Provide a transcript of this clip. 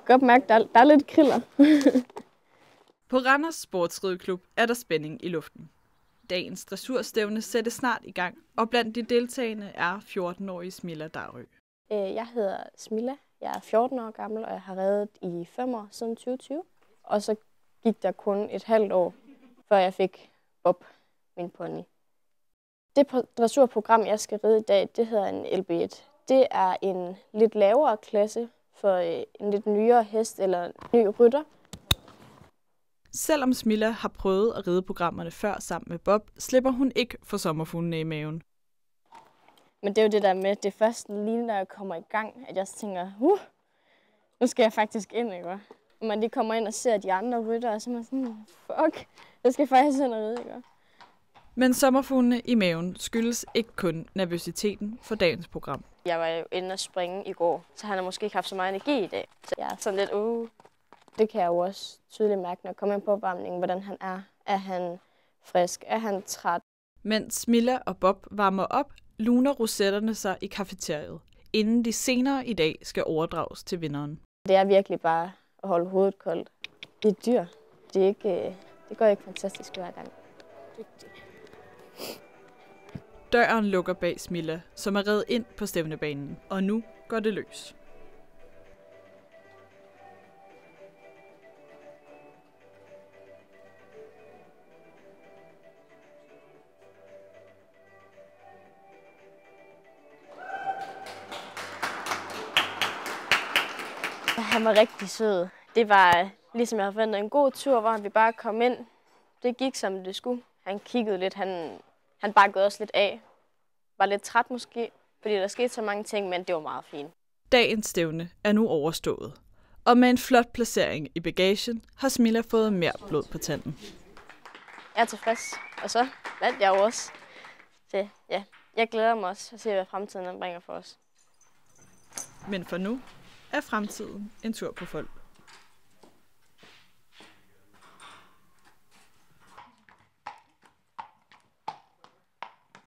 godt mærke, der er lidt kriller. På Randers Sportsrideklub er der spænding i luften. Dagens dressurstævne sættes snart i gang, og blandt de deltagende er 14-årige Smilla Darø. Jeg hedder Smilla. Jeg er 14 år gammel, og jeg har reddet i 5 år siden 2020. Og så gik der kun et halvt år, før jeg fik Bob, min pony. Det dressurprogram, jeg skal ride i dag, det hedder en LB1. Det er en lidt lavere klasse for en lidt nyere hest eller en ny rytter. Selvom Smilla har prøvet at ride programmerne før sammen med Bob, slipper hun ikke for sommerfuglene i maven. Men det er jo det der med, det først lige når jeg kommer i gang, at jeg tænker, nu skal jeg faktisk ind, ikke? Og man lige kommer ind og ser de andre ryttere, og så er man sådan, fuck, jeg skal faktisk ind og ride, ikke? Men sommerfuglene i maven skyldes ikke kun nervøsiteten for dagens program. Jeg var jo inde og springe i går, så han har måske ikke haft så meget energi i dag. Så jeg er sådan lidt, Det kan jeg jo også tydeligt mærke, når jeg kommer ind på opvarmningen, hvordan han er. Er han frisk? Er han træt? Mens Smilla og Bob varmer op, luner rosetterne sig i kafeteriet, inden de senere i dag skal overdrages til vinderen. Det er virkelig bare at holde hovedet koldt. Det er dyr. Det går ikke fantastisk hver gang. Døren lukker bag Smilla, som er reddet ind på stævnebanen, og nu går det løs. Han var rigtig sød. Det var, ligesom jeg havde forventet, en god tur, hvor vi bare kom ind. Det gik, som det skulle. Han kiggede lidt, han bakkede også lidt af. Var lidt træt måske, fordi der skete så mange ting, men det var meget fint. Dagens stævne er nu overstået, og med en flot placering i bagagen har Smilla fået mere blod på tanden. Jeg er tilfreds, og så vandt jeg jo også. Så ja, jeg glæder mig også at se, hvad fremtiden bringer for os. Men for nu er fremtiden en tur på Fold.